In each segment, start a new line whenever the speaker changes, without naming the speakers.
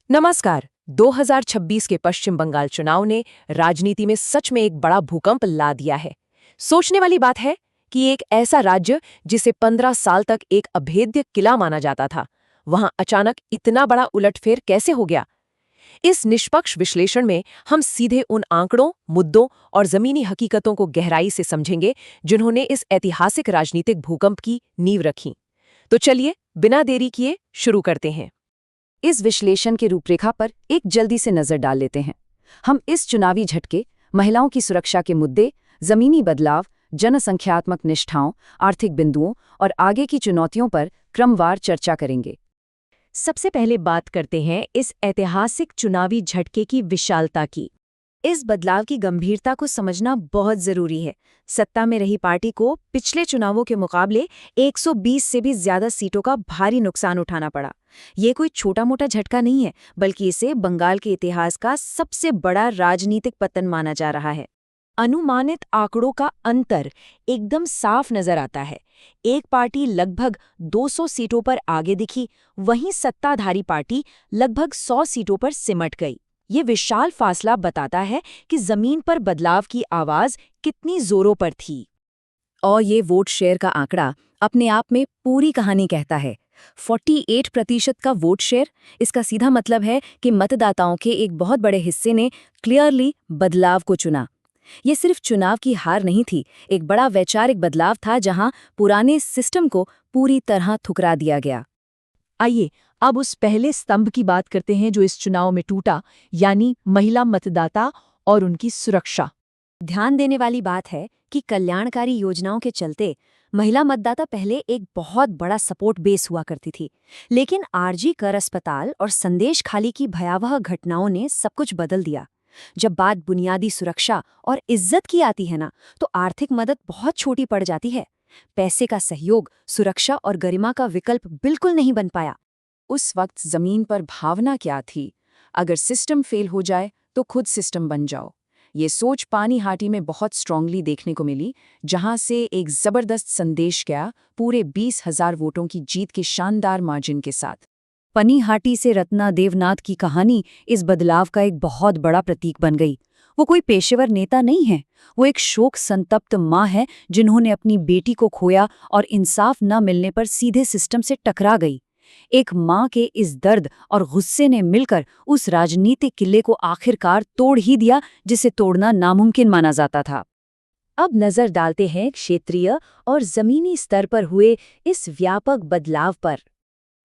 नमस्कार। 2026 के पश्चिम बंगाल चुनाव ने राजनीति में सच में एक बड़ा भूकंप ला दिया है। सोचने वाली बात है कि एक ऐसा राज्य जिसे 15 साल तक एक अभेद्य किला माना जाता था, वहां अचानक इतना बड़ा उलटफेर कैसे हो गया। इस निष्पक्ष विश्लेषण में हम सीधे उन आंकड़ों, मुद्दों और जमीनी हकीकतों को गहराई से समझेंगे जिन्होंने इस ऐतिहासिक राजनीतिक भूकंप की नींव रखी। तो चलिए बिना देरी किए शुरू करते हैं।
इस विश्लेषण की रूपरेखा पर एक जल्दी से नजर डाल लेते हैं। हम इस चुनावी झटके, महिलाओं की सुरक्षा के मुद्दे, जमीनी बदलाव, जनसंख्यात्मक निष्ठाओं, आर्थिक बिंदुओं और आगे की चुनौतियों पर क्रमवार चर्चा करेंगे।
सबसे पहले बात करते हैं इस ऐतिहासिक चुनावी झटके की विशालता की। इस बदलाव की गंभीरता को समझना बहुत जरूरी है। सत्ता में रही पार्टी को पिछले चुनावों के मुकाबले 120 से भी ज्यादा सीटों का भारी नुकसान उठाना पड़ा। ये कोई छोटा मोटा झटका नहीं है, बल्कि इसे बंगाल के इतिहास का सबसे बड़ा राजनीतिक पतन माना जा रहा है। अनुमानित आंकड़ों का अंतर एकदम साफ नजर आता है। एक पार्टी लगभग 200 सीटों पर आगे दिखी, वहीं सत्ताधारी पार्टी लगभग 100 सीटों पर सिमट गई। ये विशाल फासला बताता है कि जमीन पर बदलाव की आवाज कितनी जोरों पर थी।
और ये वोट शेयर का आंकड़ा अपने आप में पूरी कहानी कहता है। 48% का वोट शेयर, इसका सीधा मतलब है कि मतदाताओं के एक बहुत बड़े हिस्से ने क्लियरली बदलाव को चुना। ये सिर्फ चुनाव की हार नहीं थी, एक बड़ा वैचारिक बदलाव था जहां पुराने सिस्टम को पूरी तरह ठुकरा दिया गया।
आइए अब उस पहले स्तंभ की बात करते हैं जो इस चुनाव में टूटा, यानी महिला मतदाता और उनकी सुरक्षा।
ध्यान देने वाली बात है कि कल्याणकारी योजनाओं के चलते महिला मतदाता पहले एक बहुत बड़ा सपोर्ट बेस हुआ करती थी, लेकिन आरजी कर अस्पताल और संदेश खाली की भयावह घटनाओं ने सब कुछ बदल दिया। जब बात बुनियादी सुरक्षा और इज्जत की आती है ना, तो आर्थिक मदद बहुत छोटी पड़ जाती है। पैसे का सहयोग, सुरक्षा और गरिमा का विकल्प बिल्कुल नहीं बन पाया। उस वक्त जमीन पर भावना क्या थी? अगर सिस्टम फेल हो जाए तो खुद सिस्टम बन जाओ। ये सोच पानीहाटी में बहुत स्ट्रांगली देखने को मिली, जहां से एक जबरदस्त संदेश गया, पूरे 20,000 वोटों की जीत के शानदार मार्जिन के साथ। पानीहाटी से रत्ना देवनाथ की कहानी इस बदलाव का एक बहुत बड़ा प्रतीक बन गई। वो कोई पेशेवर नेता नहीं है, वो एक शोक संतप्त माँ है जिन्होंने अपनी बेटी को खोया और इंसाफ न मिलने पर सीधे सिस्टम से टकरा गई। एक माँ के इस दर्द और गुस्से ने मिलकर उस राजनीतिक किले को आखिरकार तोड़ ही दिया जिसे तोड़ना नामुमकिन माना जाता था।
अब नजर डालते हैं क्षेत्रीय और जमीनी स्तर पर हुए इस व्यापक बदलाव पर।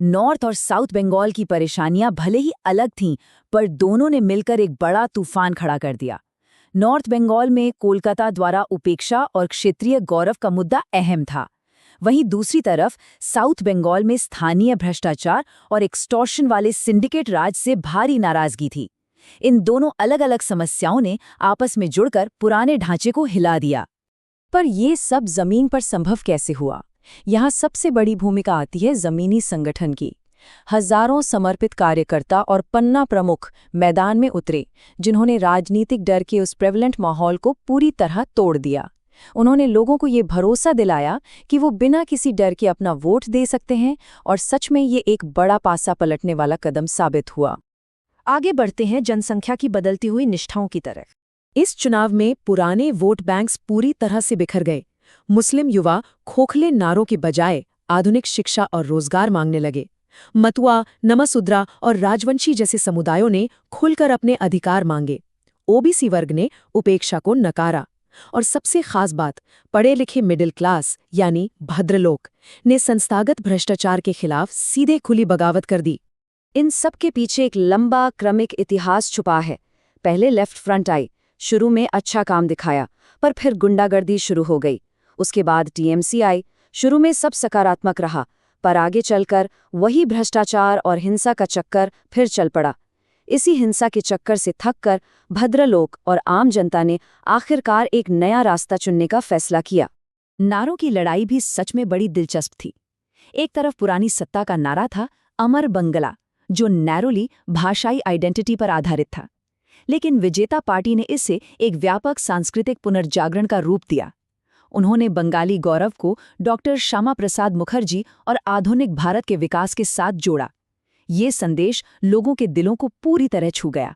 नॉर्थ और साउथ बंगाल की परेशानियां भले ही अलग थीं, पर दोनों ने मिलकर एक बड़ा तूफान खड़ा कर दिया। नॉर्थ बंगाल में कोलकाता द्वारा उपेक्षा और क्षेत्रीय गौरव का मुद्दा अहम था। वहीं दूसरी तरफ साउथ बंगाल में स्थानीय भ्रष्टाचार और एक्सटॉर्शन वाले सिंडिकेट राज से भारी नाराजगी थी। इन दोनों अलग अलग समस्याओं ने आपस में जुड़कर पुराने ढांचे को हिला दिया।
पर ये सब जमीन पर संभव कैसे हुआ? यहाँ सबसे बड़ी भूमिका आती है जमीनी संगठन की। हजारों समर्पित कार्यकर्ता और पन्ना प्रमुख मैदान में उतरे, जिन्होंने राजनीतिक डर के उस प्रेवलेंट माहौल को पूरी तरह तोड़ दिया। उन्होंने लोगों को ये भरोसा दिलाया कि वो बिना किसी डर के अपना वोट दे सकते हैं, और सच में ये एक बड़ा पासा पलटने वाला कदम साबित हुआ। आगे बढ़ते हैं जनसंख्या की बदलती हुई निष्ठाओं की तरफ। इस चुनाव में पुराने वोट बैंक्स पूरी तरह से बिखर गए। मुस्लिम युवा खोखले नारों के बजाय आधुनिक शिक्षा और रोजगार मांगने लगे। मतुआ, नमसूद्रा और राजवंशी जैसे समुदायों ने खुलकर अपने अधिकार मांगे। ओबीसी वर्ग ने उपेक्षा को नकारा। और सबसे खास बात, पढ़े लिखे मिडिल क्लास यानी भद्रलोक ने संस्थागत भ्रष्टाचार के खिलाफ सीधे खुली बगावत कर दी।
इन सब के पीछे एक लंबा क्रमिक इतिहास छुपा है। पहले लेफ्ट फ्रंट आई, शुरू में अच्छा काम दिखाया, पर फिर गुंडागर्दी शुरू हो गई। उसके बाद टीएमसी आई, शुरू में सब सकारात्मक रहा, पर आगे चलकर वही भ्रष्टाचार और हिंसा का चक्कर फिर चल पड़ा। इसी हिंसा के चक्कर से थककर भद्रलोक और आम जनता ने आखिरकार एक नया रास्ता चुनने का फैसला किया। नारों की लड़ाई भी सच में बड़ी दिलचस्प थी। एक तरफ पुरानी सत्ता का नारा था अमर बंगला, जो नैरोली भाषाई आइडेंटिटी पर आधारित था, लेकिन विजेता पार्टी ने इसे एक व्यापक सांस्कृतिक पुनर्जागरण का रूप दिया। उन्होंने बंगाली गौरव को डॉक्टर श्यामा प्रसाद मुखर्जी और आधुनिक भारत के विकास के साथ जोड़ा। ये संदेश लोगों के दिलों को पूरी तरह छू गया।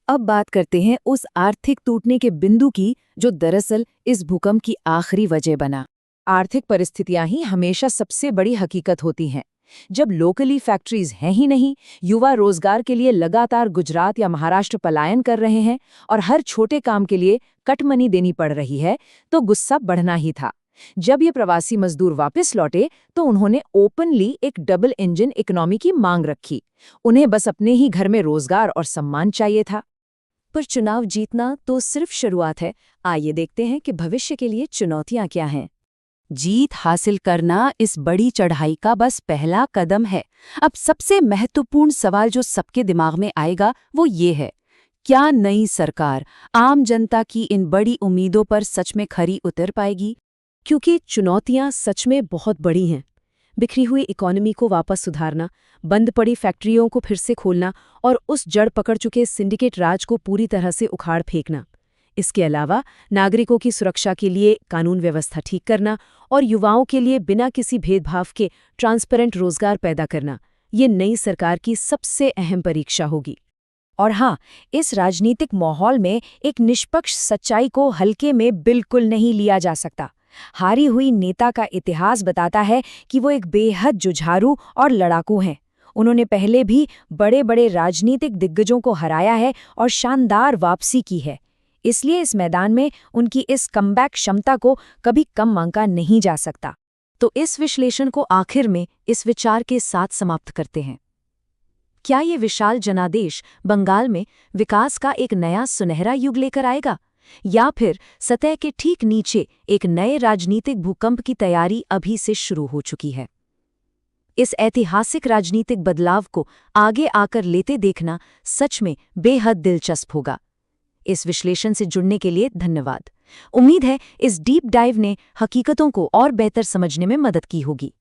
अब बात करते हैं उस आर्थिक टूटने के बिंदु की जो दरअसल इस भूकंप की आखिरी वजह बना।
आर्थिक परिस्थितियां ही हमेशा सबसे बड़ी हकीकत होती हैं। जब लोकली फैक्ट्रीज हैं ही नहीं, युवा रोजगार के लिए लगातार गुजरात या महाराष्ट्र पलायन कर रहे हैं और हर छोटे काम के लिए कटमनी देनी पड़ रही है, तो गुस्सा बढ़ना ही था। जब ये प्रवासी मजदूर वापस लौटे तो उन्होंने ओपनली एक डबल इंजन इकोनॉमी की मांग रखी। उन्हें बस अपने ही घर में रोजगार और सम्मान चाहिए था। पर चुनाव जीतना तो सिर्फ शुरुआत है। आइए देखते हैं कि भविष्य के लिए चुनौतियां क्या हैं।
जीत हासिल करना इस बड़ी चढ़ाई का बस पहला कदम है। अब सबसे महत्वपूर्ण सवाल जो सबके दिमाग में आएगा वो ये है, क्या नई सरकार आम जनता की इन बड़ी उम्मीदों पर सच में खरी उतर पाएगी?
क्योंकि चुनौतियां सच में बहुत बड़ी हैं। बिखरी हुई इकोनॉमी को वापस सुधारना, बंद पड़ी फैक्ट्रियों को फिर से खोलना और उस जड़ पकड़ चुके सिंडिकेट राज को पूरी तरह से उखाड़ फेंकना। इसके अलावा नागरिकों की सुरक्षा के लिए कानून व्यवस्था ठीक करना और युवाओं के लिए बिना किसी भेदभाव के ट्रांसपेरेंट रोजगार पैदा करना, ये नई सरकार की सबसे अहम परीक्षा होगी।
और हाँ, इस राजनीतिक माहौल में एक निष्पक्ष सच्चाई को हल्के में बिल्कुल नहीं लिया जा सकता। हारी हुई नेता का इतिहास बताता है कि वो एक बेहद जुझारू और लड़ाकू हैं। उन्होंने पहले भी बड़े बड़े राजनीतिक दिग्गजों को हराया है और शानदार वापसी की है। इसलिए इस मैदान में उनकी इस कमबैक क्षमता को कभी कम आंका नहीं जा सकता।
तो इस विश्लेषण को आखिर में इस विचार के साथ समाप्त करते हैं। क्या ये विशाल जनादेश बंगाल में विकास का एक नया सुनहरा युग लेकर आएगा, या फिर सतह के ठीक नीचे एक नए राजनीतिक भूकंप की तैयारी अभी से शुरू हो चुकी है? इस ऐतिहासिक राजनीतिक बदलाव को आगे आकर लेते देखना सच में बेहद दिलचस्प होगा। इस विश्लेषण से जुड़ने के लिए धन्यवाद। उम्मीद है इस डीप डाइव ने हकीकतों को और बेहतर समझने में मदद की होगी।